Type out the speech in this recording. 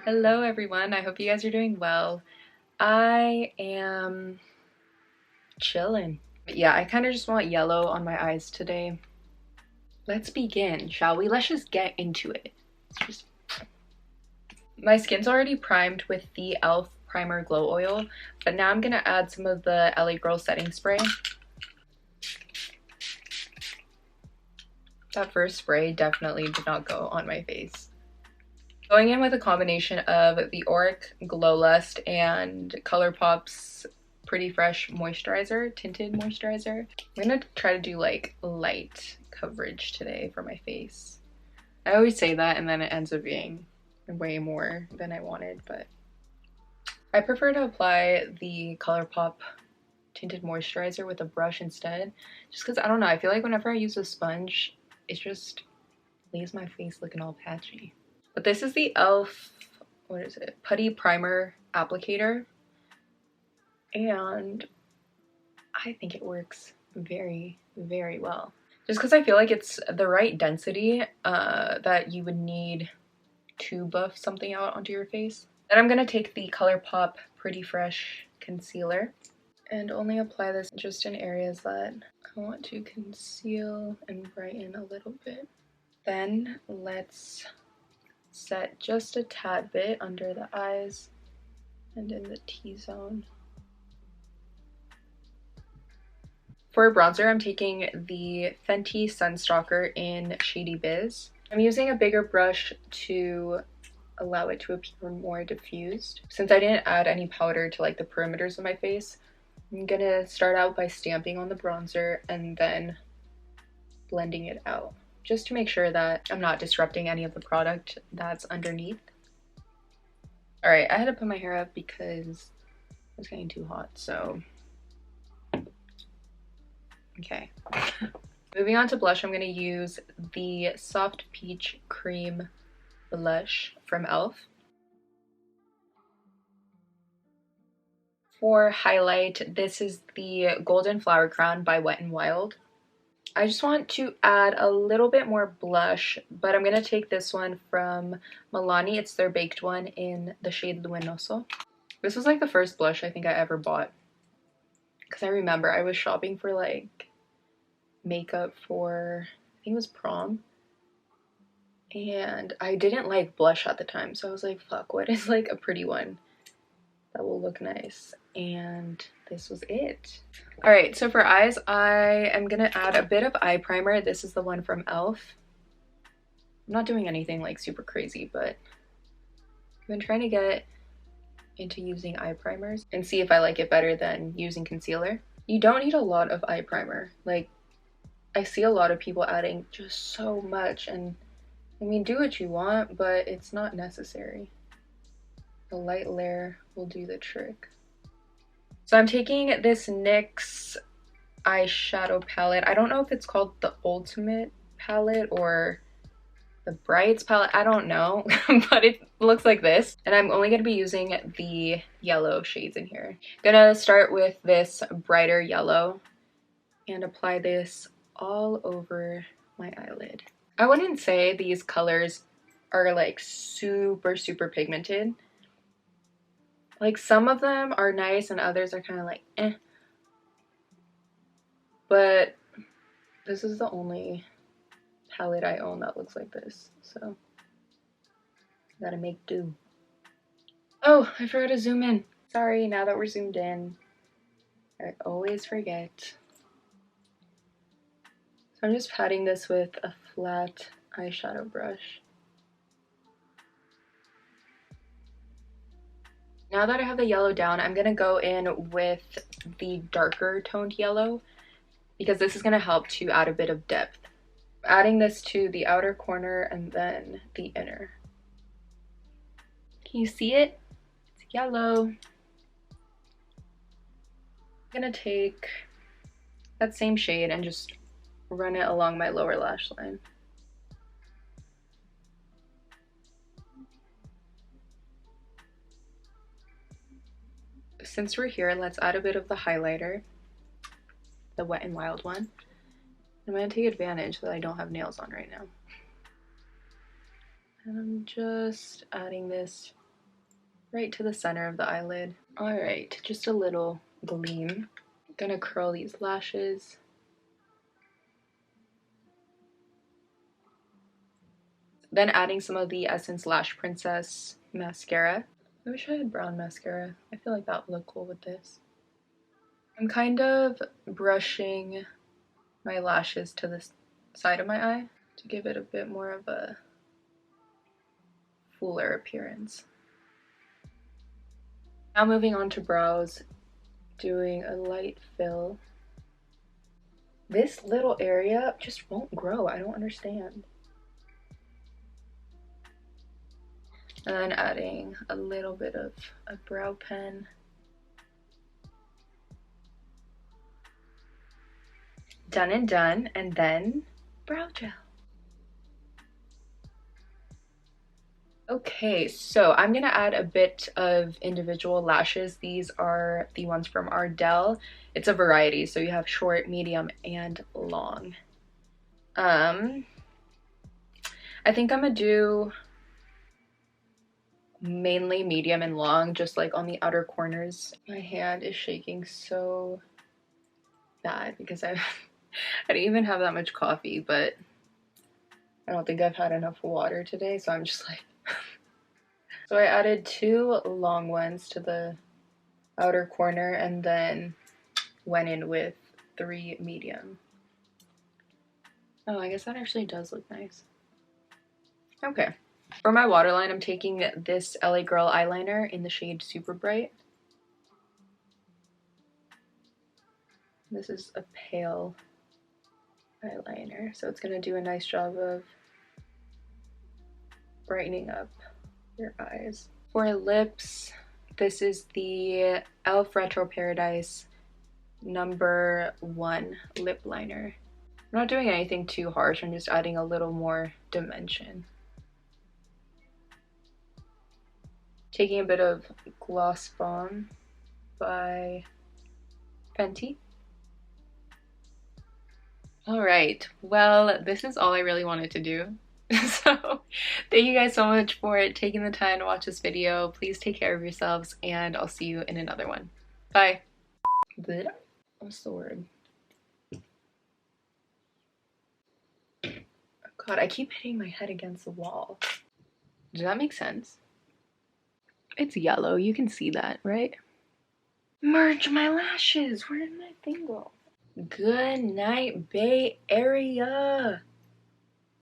Hello everyone, I hope you guys are doing well. I am chilling. Yeah, I kind of just want yellow on my eyes today. Let's begin, shall we? Let's just get into it. My skin's already primed with the E.L.F. Primer Glow Oil, but now I'm gonna add some of the LA Girl Setting Spray. That first spray definitely did not go on my face. Going in with a combination of the AURIC Glow Lust and ColourPop's Pretty Fresh Moisturizer, Tinted Moisturizer. I'm gonna try to do like light coverage today for my face. I always say that and then it ends up being way more than I wanted, but I prefer to apply the ColourPop Tinted Moisturizer with a brush instead, just because I don't know, I feel like whenever I use a sponge, it just leaves my face looking all patchy. But this is the E.L.F. what is it? Putty Primer Applicator. And I think it works very, very well. Just because I feel like it's the right density that you would need to buff something out onto your face. Then I'm going to take the ColourPop Pretty Fresh Concealer and only apply this just in areas that I want to conceal and brighten a little bit. Then let's set just a tad bit under the eyes and in the T-zone. For bronzer, I'm taking the Fenty STALK'R in Shady Biz. I'm using a bigger brush to allow it to appear more diffused. Since I didn't add any powder to like the perimeters of my face, I'm gonna start out by stamping on the bronzer and then blending it out, just to make sure that I'm not disrupting any of the product that's underneath. All right, I had to put my hair up because it was getting too hot, so. Okay. Moving on to blush, I'm gonna use the Soft Peach Cream Blush from E.L.F. For highlight, this is the Golden Flower Crown by Wet n Wild. I just want to add a little bit more blush, but I'm going to take this one from MILANI. It's their baked one in the shade LUMINOSO. This was like the first blush I think I ever bought, because I remember I was shopping for like makeup for, I think it was prom, and I didn't like blush at the time, so I was like, fuck, what is like a pretty one that will look nice? And this was it. All right, so for eyes, I am gonna add a bit of eye primer. This is the one from E.L.F. I'm not doing anything like super crazy, but I've been trying to get into using eye primers and see if I like it better than using concealer. You don't need a lot of eye primer. Like, I see a lot of people adding just so much, and I mean, do what you want, but it's not necessary. A light layer will do the trick. So I'm taking this NYX eyeshadow palette. I don't know if it's called the Ultimate palette or the Brights palette. I don't know, but it looks like this. And I'm only going to be using the yellow shades in here. Gonna start with this brighter yellow and apply this all over my eyelid. I wouldn't say these colors are like super, super pigmented. Like, some of them are nice and others are kind of like eh. But this is the only palette I own that looks like this, so gotta make do. Oh, I forgot to zoom in. Sorry, now that we're zoomed in, I always forget. So I'm just patting this with a flat eyeshadow brush. Now that I have the yellow down, I'm gonna go in with the darker toned yellow because this is gonna help to add a bit of depth. Adding this to the outer corner and then the inner. Can you see it? It's yellow. I'm gonna take that same shade and just run it along my lower lash line. Since we're here, let's add a bit of the highlighter, the Wet n Wild one. I'm going to take advantage that I don't have nails on right now. And I'm just adding this right to the center of the eyelid. All right, just a little gleam. I'm gonna curl these lashes. Then adding some of the Essence Lash Princess mascara. I wish I had brown mascara. I feel like that would look cool with this. I'm kind of brushing my lashes to the side of my eye to give it a bit more of a fuller appearance. Now moving on to brows, doing a light fill. This little area just won't grow. I don't understand. And then adding a little bit of a brow pen. Done and done, and then brow gel. Okay, so I'm gonna add a bit of individual lashes. These are the ones from Ardell. It's a variety, so you have short, medium, and long. I think I'm gonna do mainly medium and long, just like on the outer corners. My hand is shaking so bad because I didn't even have that much coffee, but I don't think I've had enough water today, so I'm just like so I added 2 long ones to the outer corner and then went in with 3 medium. Oh, I guess that actually does look nice. Okay. For my waterline, I'm taking this LA Girl eyeliner in the shade Super Bright. This is a pale eyeliner, so it's gonna do a nice job of brightening up your eyes. For lips, this is the E.L.F. Retro Paradise #1 lip liner. I'm not doing anything too harsh, I'm just adding a little more dimension. Taking a bit of Gloss Bomb by Fenty. Alright, well, this is all I really wanted to do. So thank you guys so much for taking the time to watch this video. Please take care of yourselves, and I'll see you in another one. Bye. What's the word? Oh God, I keep hitting my head against the wall. Does that make sense? It's yellow, you can see that, right? Merge my lashes! Where did my thing go? Good night, Bay Area!